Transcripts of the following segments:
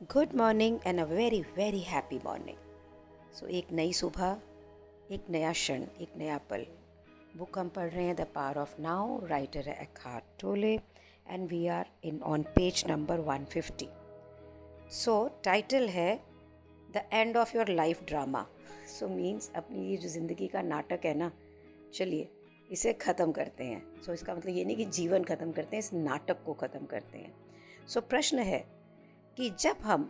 Good morning and a very very happy morning. एक नई सुबह, एक नया क्षण, एक नया पल। बुक हम पढ़ रहे हैं the power of now, writer है Eckhart Tolle and we are in on page number 150। Title है the end of your life drama. Means अपनी ये जो ज़िंदगी का नाटक है ना, चलिए इसे ख़त्म करते हैं। इसका मतलब ये नहीं कि जीवन ख़त्म करते हैं, इस नाटक को ख़त्म करते हैं। प्रश्न है कि जब हम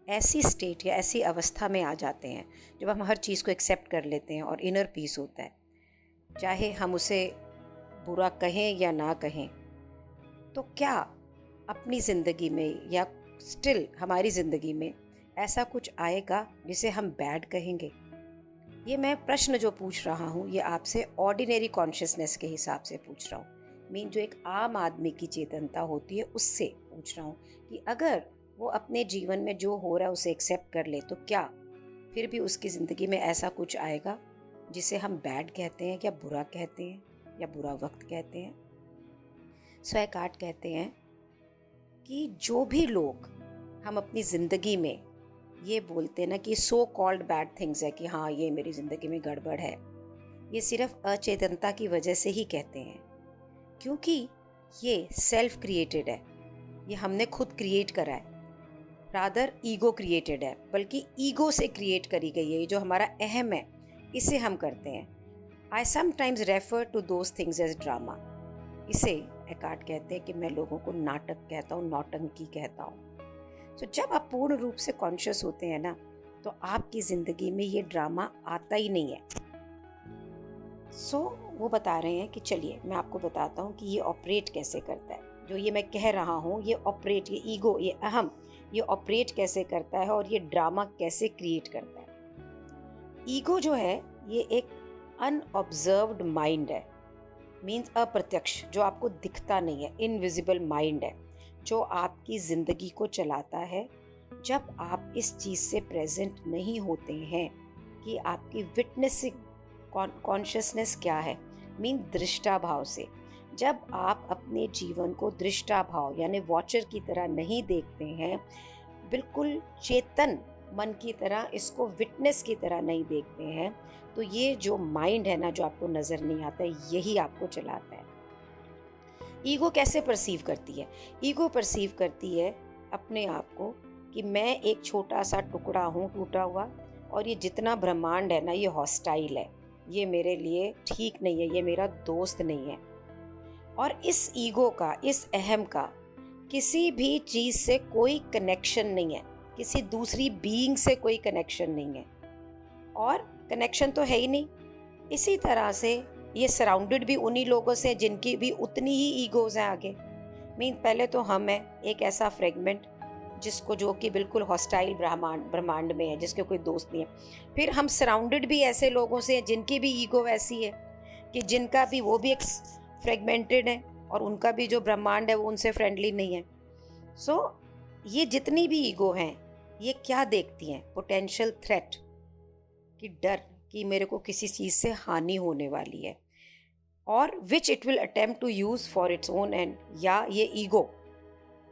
ऐसी स्टेट या ऐसी अवस्था में आ जाते हैं जब हम हर चीज़ को एक्सेप्ट कर लेते हैं और इनर पीस होता है, चाहे हम उसे बुरा कहें या ना कहें, तो क्या अपनी ज़िंदगी में या स्टिल हमारी ज़िंदगी में ऐसा कुछ आएगा जिसे हम बैड कहेंगे? ये मैं प्रश्न जो पूछ रहा हूँ ये आपसे ऑर्डिनरी कॉन्शियसनेस के हिसाब से पूछ रहा हूँ। जो एक आम आदमी की चेतनता होती है उससे पूछ रहा हूँ कि अगर वो अपने जीवन में जो हो रहा है उसे एक्सेप्ट कर ले तो क्या फिर भी उसकी ज़िंदगी में ऐसा कुछ आएगा जिसे हम बैड कहते हैं या बुरा कहते हैं या बुरा वक्त कहते हैं? एक्हार्ट कहते हैं कि जो भी लोग हम अपनी ज़िंदगी में ये बोलते हैं ना कि सो कॉल्ड बैड थिंग्स है कि हाँ ये मेरी ज़िंदगी में गड़बड़ है, ये सिर्फ अचेतनता की वजह से ही कहते हैं, क्योंकि ये सेल्फ क्रिएटेड है, ये हमने खुद क्रिएट करा है, रादर ईगो क्रिएटेड है, बल्कि ईगो से क्रिएट करी गई है। जो हमारा अहम है इसे हम करते हैं। I sometimes refer to those things as drama. इसे एक्हार्ट कहते हैं कि मैं लोगों को नाटक कहता हूँ, नौटंकी कहता हूँ। जब आप पूर्ण रूप से कॉन्शियस होते हैं ना, तो आपकी ज़िंदगी में ये ड्रामा आता ही नहीं है। वो बता रहे हैं कि चलिए मैं आपको बताता हूँ कि ये ऑपरेट कैसे करता है। जो ये मैं कह रहा हूँ ये ऑपरेट, ये ईगो, ये अहम, ये ऑपरेट कैसे करता है और ये ड्रामा कैसे क्रिएट करता है। ईगो जो है ये एक अनऑब्जर्व्ड माइंड है, मीन्स अप्रत्यक्ष, जो आपको दिखता नहीं है, इनविजिबल माइंड है, जो आपकी ज़िंदगी को चलाता है जब आप इस चीज़ से प्रेजेंट नहीं होते हैं कि आपकी विटनेसिंग कॉन्शियसनेस क्या है, मीन दृष्टा भाव से। जब आप अपने जीवन को दृष्टा भाव यानी वॉचर की तरह नहीं देखते हैं, बिल्कुल चेतन मन की तरह, इसको विटनेस की तरह नहीं देखते हैं, तो ये जो माइंड है ना, जो आपको नज़र नहीं आता है, यही आपको चलाता है। ईगो कैसे परसीव करती है? ईगो परसीव करती है अपने आप को कि मैं एक छोटा सा टुकड़ा हूँ टूटा हुआ, और ये जितना ब्रह्मांड है ना ये हॉस्टाइल है, ये मेरे लिए ठीक नहीं है, ये मेरा दोस्त नहीं है। और इस ईगो का, इस अहम का किसी भी चीज़ से कोई कनेक्शन नहीं है, किसी दूसरी बीइंग से कोई कनेक्शन नहीं है, और कनेक्शन तो है ही नहीं। इसी तरह से ये सराउंडेड भी उन्हीं लोगों से जिनकी भी उतनी ही ईगोज हैं आगे। पहले तो हम हैं एक ऐसा फ्रेगमेंट जिसको, जो कि बिल्कुल हॉस्टाइल ब्रह्मांड में है, जिसके कोई दोस्त नहीं है। फिर हम सराउंडेड भी ऐसे लोगों से हैं जिनकी भी ईगो वैसी है कि जिनका भी, वो भी एक फ्रेगमेंटेड है और उनका भी जो ब्रह्मांड है वो उनसे फ्रेंडली नहीं है। ये जितनी भी ईगो हैं ये क्या देखती हैं? पोटेंशियल थ्रेट, कि डर, कि मेरे को किसी चीज़ से हानि होने वाली है, और which it will attempt to use for its own end, या ये ईगो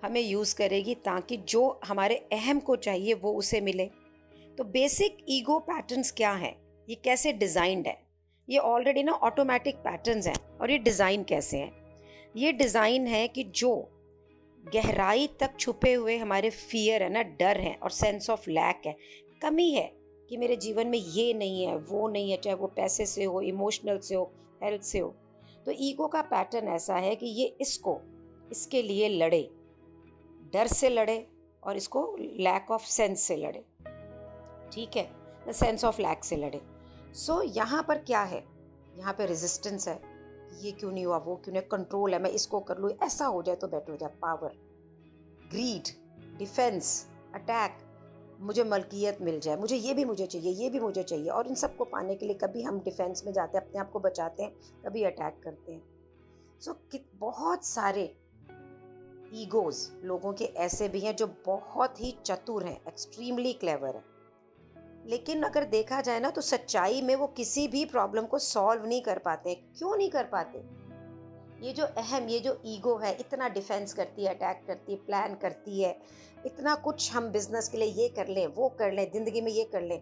हमें यूज़ करेगी ताकि जो हमारे अहम को चाहिए वो उसे मिले। तो बेसिक ईगो पैटर्न्स क्या हैं, ये कैसे डिज़ाइंड है? ये ऑलरेडी ना ऑटोमेटिक पैटर्न्स हैं। और ये डिज़ाइन कैसे हैं? ये डिज़ाइन है कि जो गहराई तक छुपे हुए हमारे फियर है ना, डर है और सेंस ऑफ लैक है, कमी है, कि मेरे जीवन में ये नहीं है, वो नहीं है, चाहे वो पैसे से हो, इमोशनल से हो, हेल्थ से हो। तो ईगो का पैटर्न ऐसा है कि ये इसके लिए लड़े, डर से लड़े, और इसको लैक ऑफ सेंस से लड़े, ठीक है, द सेंस ऑफ लैक से लड़े। यहाँ पर क्या है? यहाँ पे रेजिस्टेंस है, ये क्यों नहीं हुआ, वो क्यों नहीं, कंट्रोल है, मैं इसको कर लूँ, ऐसा हो जाए तो बेटर हो जाए, पावर, ग्रीड, डिफेंस, अटैक, मुझे मलकियत मिल जाए, मुझे मुझे चाहिए, ये भी मुझे चाहिए। और इन सबको पाने के लिए कभी हम डिफेंस में जाते हैं, अपने आप को बचाते हैं, कभी अटैक करते हैं। बहुत सारे ईगोज लोगों के ऐसे भी हैं जो बहुत ही चतुर हैं, एक्सट्रीमली क्लेवर हैं, लेकिन अगर देखा जाए ना तो सच्चाई में वो किसी भी प्रॉब्लम को सॉल्व नहीं कर पाते। क्यों नहीं कर पाते? ये जो अहम, ये जो ईगो है, इतना डिफेंस करती है, अटैक करती है, प्लान करती है, इतना कुछ हम बिजनेस के लिए ये कर लें, वो कर लें, जिंदगी में ये कर लें,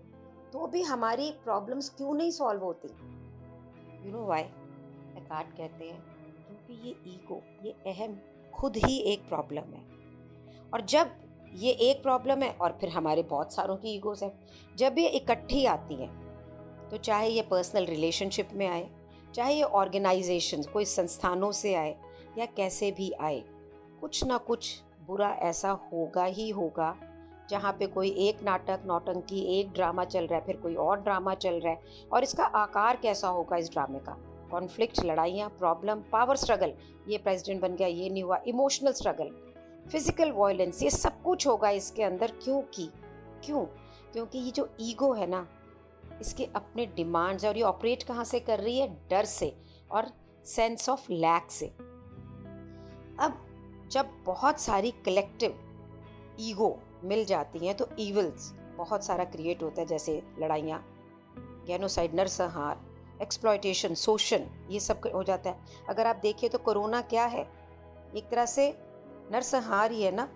तो भी हमारी प्रॉब्लम्स क्यों नहीं सॉल्व होती? You know why? एकार्ट कहते हैं क्योंकि ये ईगो, ये अहम खुद ही एक प्रॉब्लम है। और जब ये एक प्रॉब्लम है और फिर हमारे बहुत सारों की ईगोज हैं, जब ये इकट्ठी आती हैं, तो चाहे ये पर्सनल रिलेशनशिप में आए, चाहे ये ऑर्गेनाइजेशन कोई संस्थानों से आए, या कैसे भी आए, कुछ ना कुछ बुरा ऐसा होगा ही होगा। जहाँ पे कोई एक नाटक, नौटंकी, एक ड्रामा चल रहा है, फिर कोई और ड्रामा चल रहा है, और इसका आकार कैसा होगा इस ड्रामे का? कॉन्फ्लिक्ट, लड़ाइयाँ, प्रॉब्लम, पावर स्ट्रगल, ये प्रेसिडेंट बन गया, ये नहीं हुआ, इमोशनल स्ट्रगल, फिजिकल वायलेंस, ये सब कुछ होगा इसके अंदर। क्यों? क्योंकि ये जो ईगो है ना, इसके अपने डिमांड्स है, और ये ऑपरेट कहाँ से कर रही है? डर से और सेंस ऑफ लैक से। अब जब बहुत सारी कलेक्टिव ईगो मिल जाती हैं तो इविल्स बहुत सारा क्रिएट होता है, जैसे लड़ाइयाँ, गेनोसाइड, नरसंहार, एक्सप्लॉयटेशन, शोषण, ये सब हो जाता है। अगर आप देखिए तो कोरोना क्या है? एक तरह से नरसंहार ही है ना।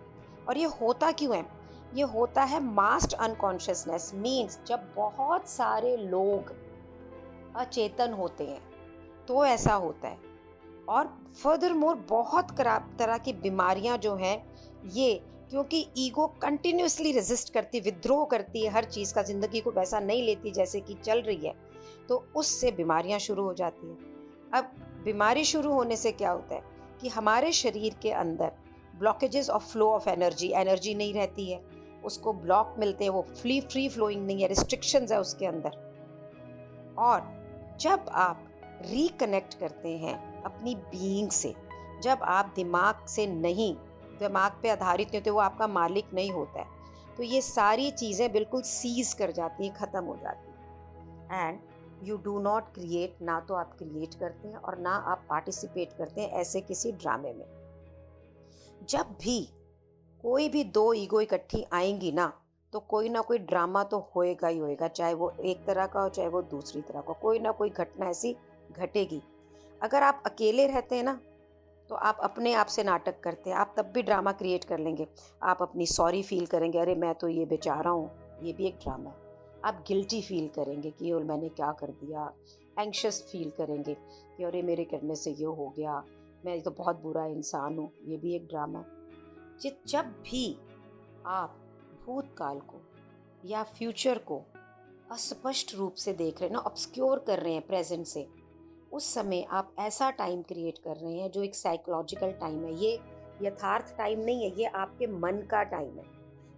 और ये होता क्यों है? ये होता है मास्ड अनकॉन्शियसनेस, मीन्स जब बहुत सारे लोग अचेतन होते हैं तो ऐसा होता है। और फर्दर मोर बहुत तरह की बीमारियां जो हैं, ये क्योंकि ईगो कंटिन्यूसली रेजिस्ट करती, विद्रोह करती है हर चीज़ का, ज़िंदगी को वैसा नहीं लेती जैसे कि चल रही है, तो उससे बीमारियां शुरू हो जाती हैं। अब बीमारी शुरू होने से क्या होता है कि हमारे शरीर के अंदर blockages of flow of energy नहीं रहती है, उसको ब्लॉक मिलते हैं, वो फ्री फ्लोइंग नहीं है, रिस्ट्रिक्शंस है उसके अंदर। और जब आप रिकनेक्ट करते हैं अपनी बीइंग से, जब आप दिमाग पे आधारित नहीं होते, वो आपका मालिक नहीं होता है, तो ये सारी चीज़ें बिल्कुल सीज कर जाती हैं, ख़त्म हो जाती हैं। And you do not create, ना तो आप क्रिएट करते हैं और ना आप पार्टिसिपेट करते हैं ऐसे किसी ड्रामे में। जब भी कोई भी दो ईगो इकट्ठी आएंगी ना, तो कोई ना कोई ड्रामा तो होएगा ही होएगा, चाहे वो एक तरह का हो, चाहे वो दूसरी तरह का, कोई ना कोई घटना ऐसी घटेगी। अगर आप अकेले रहते हैं ना, तो आप अपने आप से नाटक करते हैं, आप तब भी ड्रामा क्रिएट कर लेंगे। आप अपनी सॉरी फील करेंगे, अरे मैं तो ये बेचारा हूँ, ये भी एक ड्रामा है। आप गिल्टी फील करेंगे कि और मैंने क्या कर दिया, एंग्शियस फील करेंगे कि अरे मेरे करने से ये हो गया, मैं तो बहुत बुरा इंसान हूँ, ये भी एक ड्रामा है। जब भी आप भूतकाल को या फ्यूचर को अस्पष्ट रूप से देख रहे हैं ना, ऑब्सक्योर कर रहे हैं प्रेजेंट से, उस समय आप ऐसा टाइम क्रिएट कर रहे हैं जो एक साइकोलॉजिकल टाइम है। ये यथार्थ टाइम नहीं है, ये आपके मन का टाइम है।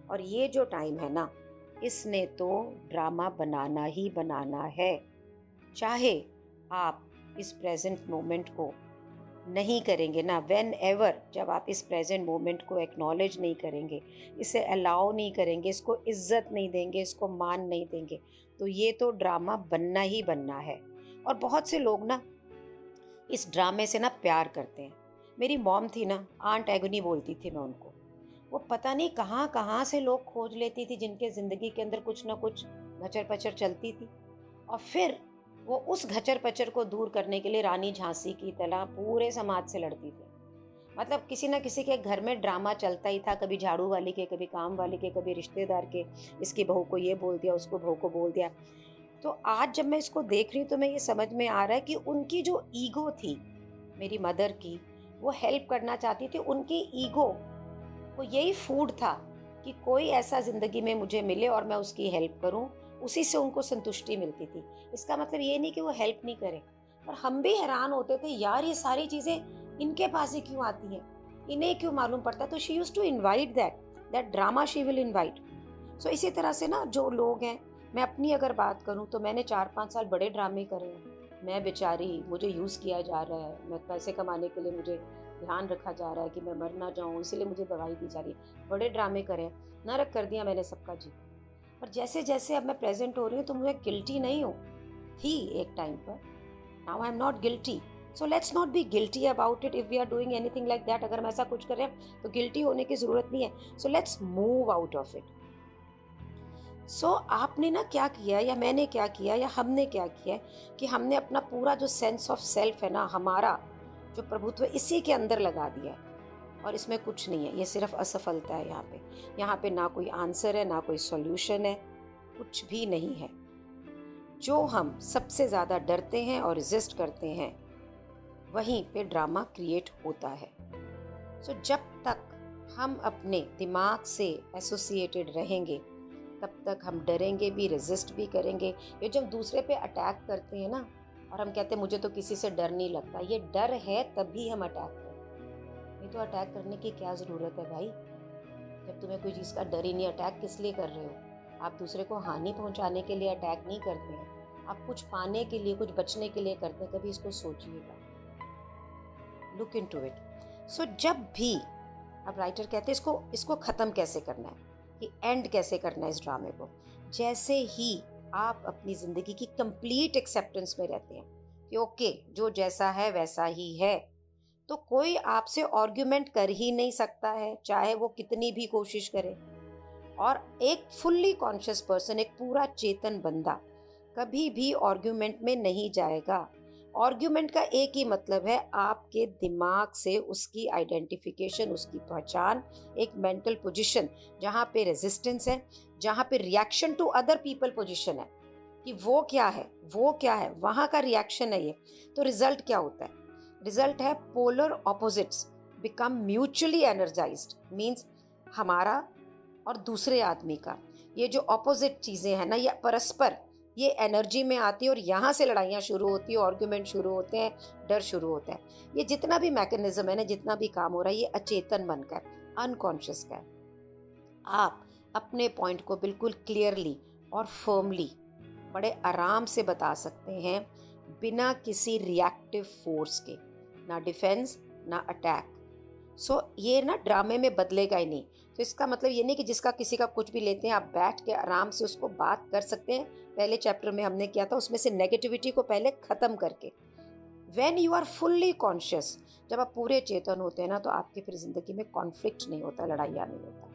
और ये जो टाइम है ना, इसने तो ड्रामा बनाना ही बनाना है। चाहे आप इस प्रेजेंट मोमेंट को नहीं करेंगे ना, व्हेन एवर, जब आप इस प्रेजेंट मोमेंट को एक्नॉलेज नहीं करेंगे, इसे अलाउ नहीं करेंगे, इसको इज्जत नहीं देंगे, इसको मान नहीं देंगे, तो ये तो ड्रामा बनना ही बनना है। और बहुत से लोग ना इस ड्रामे से ना प्यार करते हैं। मेरी मॉम थी ना, आंट एगनी बोलती थी मैं उनको, वो पता नहीं कहाँ कहाँ से लोग खोज लेती थी जिनके ज़िंदगी के अंदर कुछ ना कुछ घचर पचर चलती थी, और फिर वो उस घचर पचर को दूर करने के लिए रानी झांसी की तरह पूरे समाज से लड़ती थी। मतलब किसी ना किसी के घर में ड्रामा चलता ही था, कभी झाड़ू वाली के, कभी काम वाली के, कभी रिश्तेदार के, इसकी बहू को ये बोल दिया, उसको बहू को बोल दिया। तो आज जब मैं इसको देख रही हूँ तो मैं ये समझ में आ रहा है कि उनकी जो ईगो थी, मेरी मदर की, वो हेल्प करना चाहती थी, उनकी ईगो को यही फूड था कि कोई ऐसा ज़िंदगी में मुझे मिले और मैं उसकी हेल्प करूँ, उसी से उनको संतुष्टि मिलती थी। इसका मतलब ये नहीं कि वो हेल्प नहीं करे, पर हम भी हैरान होते थे, यार ये सारी चीज़ें इनके पास ही क्यों आती हैं, इन्हें क्यों मालूम पड़ता है। तो she used to invite that drama she will invite. So इसी तरह से ना जो लोग हैं, मैं अपनी अगर बात करूं तो मैंने 4-5 साल बड़े ड्रामे करे हैं। मैं बेचारी, मुझे यूज़ किया जा रहा है, मैं पैसे कमाने के लिए मुझे ध्यान रखा जा रहा है कि मैं मर ना जाऊं, इसीलिए मुझे दवाई दी जा रही है। बड़े ड्रामे करे, नरक कर दिया मैंने सबका जी। पर जैसे जैसे अब मैं प्रेजेंट हो रही हूँ तो मुझे गिल्टी नहीं हूँ, थी एक टाइम पर, now I am not guilty. So let's not be guilty about it if we are doing anything like that. अगर हम ऐसा कुछ कर रहे हैं तो गिल्टी होने की ज़रूरत नहीं है। So let's move out of it. So आपने ना क्या किया, या मैंने क्या किया, या हमने क्या किया कि हमने अपना पूरा जो सेंस ऑफ सेल्फ है ना हमारा, जो प्रभुत्व इसी के अंदर लगा दिया है, और इसमें कुछ नहीं है, ये सिर्फ असफलता है। यहाँ पे ना कोई आंसर है, ना कोई सॉल्यूशन है, कुछ भी नहीं है। जो हम सबसे ज़्यादा डरते हैं और रेजिस्ट करते हैं, वहीं पे ड्रामा क्रिएट होता है। सो जब तक हम अपने दिमाग से एसोसिएटेड रहेंगे, तब तक हम डरेंगे भी, रेजिस्ट भी करेंगे। ये जब दूसरे पे अटैक करते हैं ना, और हम कहते हैं मुझे तो किसी से डर नहीं लगता, ये डर है तभी हम अटैक करते हैं। नहीं तो अटैक करने की क्या ज़रूरत है भाई? जब तुम्हें कोई चीज़ का डर ही नहीं, अटैक किस लिए कर रहे हो? आप दूसरे को हानि पहुंचाने के लिए अटैक नहीं करते हैं, आप कुछ पाने के लिए, कुछ बचने के लिए करते हैं। कभी इसको सोचिएगा, लुक इनटू इट। सो जब भी, अब राइटर कहते हैं इसको ख़त्म कैसे करना है, कि एंड कैसे करना है इस ड्रामे को। जैसे ही आप अपनी ज़िंदगी की कंप्लीट एक्सेप्टेंस में रहते हैं कि ओके, जो जैसा है वैसा ही है, तो कोई आपसे आर्ग्यूमेंट कर ही नहीं सकता है, चाहे वो कितनी भी कोशिश करे। और एक फुल्ली कॉन्शियस पर्सन, एक पूरा चेतन बंदा कभी भी आर्ग्यूमेंट में नहीं जाएगा। आर्ग्यूमेंट का एक ही मतलब है, आपके दिमाग से उसकी आइडेंटिफिकेशन, उसकी पहचान, एक मेंटल पोजीशन जहाँ पे रेजिस्टेंस है, जहाँ पे reaction to other people position है, कि वो क्या है, वो क्या है, वहाँ का रिएक्शन है ये। तो रिजल्ट क्या होता है? रिजल्ट है polar opposites become mutually energised. Means हमारा और दूसरे आदमी का ये जो ऑपोजिट चीज़ें हैं ना, ये परस्पर ये एनर्जी में आती है, और यहाँ से लड़ाइयाँ शुरू होती है, आर्ग्यूमेंट शुरू होते हैं, डर शुरू होता है। ये जितना भी मैकेनिज्म है ना, जितना भी काम हो रहा है, ये अचेतन मन का है, अनकॉन्शियस का है। आप अपने पॉइंट को बिल्कुल क्लियरली और फर्मली, बड़े आराम से बता सकते हैं, बिना किसी रिएक्टिव फोर्स के, ना डिफेंस ना अटैक। सो ये ना ड्रामे में बदलेगा ही नहीं। तो इसका मतलब ये नहीं कि जिसका किसी का कुछ भी लेते हैं, आप बैठ के आराम से उसको बात कर सकते हैं। पहले चैप्टर में हमने किया था, उसमें से नेगेटिविटी को पहले ख़त्म करके। When you are fully conscious, जब आप पूरे चेतन होते हैं ना, तो आपकी फिर ज़िंदगी में कॉन्फ्लिक्ट नहीं होता, लड़ाइयाँ नहीं होता।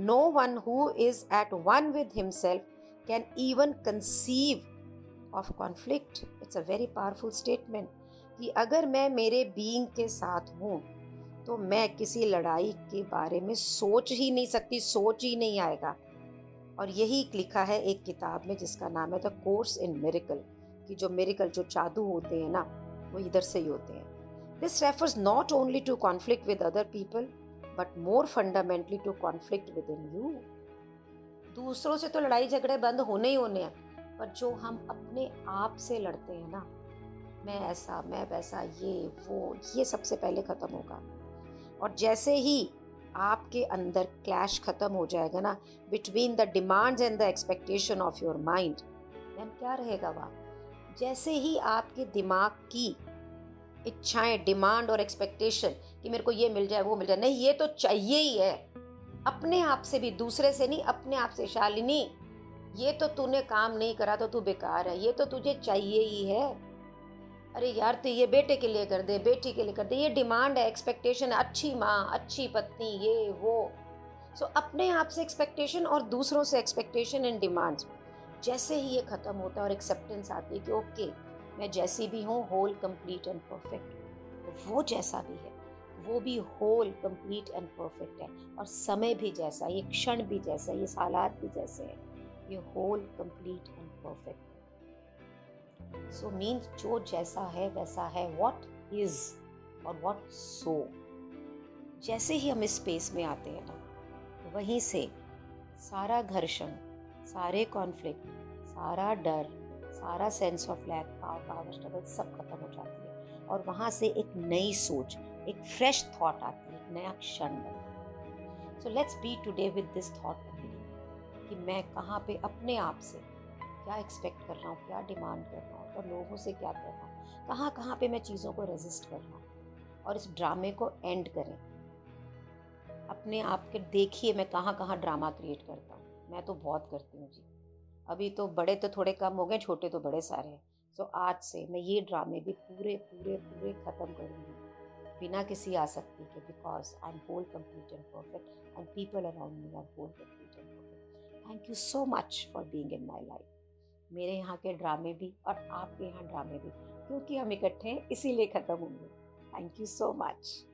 No one who is at one with himself can even conceive of conflict. It's a very powerful statement कि अगर मैं मेरे बीइंग के साथ हूँ, तो मैं किसी लड़ाई के बारे में सोच ही नहीं सकती, सोच ही नहीं आएगा। और यही लिखा है एक किताब में जिसका नाम है द कोर्स इन मिरेकल, कि जो मिरेकल, जो जादू होते हैं ना, वो इधर से ही होते हैं। This refers not only to conflict with other people but more fundamentally to conflict within you. दूसरों से तो लड़ाई झगड़े बंद होने ही होने हैं, पर जो हम अपने आप से लड़ते हैं ना, मैं ऐसा, मैं वैसा, ये वो, ये सबसे पहले ख़त्म होगा। और जैसे ही आपके अंदर क्लैश ख़त्म हो जाएगा ना, between the demands and the expectation of your mind, then क्या रहेगा वहाँ? जैसे ही आपके दिमाग की इच्छाएं, डिमांड और एक्सपेक्टेशन कि मेरे को ये मिल जाए, वो मिल जाए, नहीं ये तो चाहिए ही है, अपने आप से भी, दूसरे से नहीं, अपने आप से, शालिनी ये तो तूने काम नहीं करा तो तू बेकार है, ये तो तुझे चाहिए ही है। अरे यार, तो ये बेटे के लिए कर दे, बेटी के लिए कर दे, ये डिमांड है, एक्सपेक्टेशन है, अच्छी माँ, अच्छी पत्नी, ये वो। सो अपने आप से एक्सपेक्टेशन और दूसरों से एक्सपेक्टेशन एंड डिमांड्स, जैसे ही ये ख़त्म होता है और एक्सेप्टेंस आती है कि ओके, मैं जैसी भी हूँ, होल, कंप्लीट एंड परफेक्ट, वो जैसा भी है वो भी होल, कंप्लीट एंड परफेक्ट है, और समय भी जैसा, ये क्षण भी जैसा, ये हालात भी जैसे हैं, ये होल, कंप्लीट एंड परफेक्ट है। सो मीन्स जो जैसा है वैसा है, व्हाट इज और व्हाट सो। जैसे ही हम इस स्पेस में आते हैं ना, वहीं से सारा घर्षण, सारे कॉन्फ्लिक्ट, सारा डर, सारा sense of lack, power struggle सब खत्म हो जाती है, और वहाँ से एक नई सोच, एक फ्रेश थॉट आती है, एक नया क्षण बनता है। So let's be today with this thought only, कि मैं कहाँ पे अपने आप से क्या एक्सपेक्ट कर रहा हूँ, क्या डिमांड कर रहा हूँ, और लोगों से क्या कर रहा हूँ, कहाँ कहाँ पे मैं चीज़ों को रेजिस्ट कर रहा हूँ, और इस ड्रामे को एंड करें। अपने आप के देखिए मैं कहाँ कहाँ ड्रामा क्रिएट करता हूँ। मैं तो बहुत करती हूँ जी। अभी तो बड़े तो थोड़े कम हो गए, छोटे तो बड़े सारे हैं। सो आज से मैं ये ड्रामे भी पूरे पूरे पूरे ख़त्म करूँगी, बिना किसी आसक्ति के, because I am whole, complete and perfect, and people around me are whole, complete and perfect. Thank you so much for being in my life. मेरे यहाँ के ड्रामे भी और आपके यहाँ ड्रामे भी क्योंकि हम इकट्ठे हैं इसीलिए ख़त्म होंगे। Thank you so much.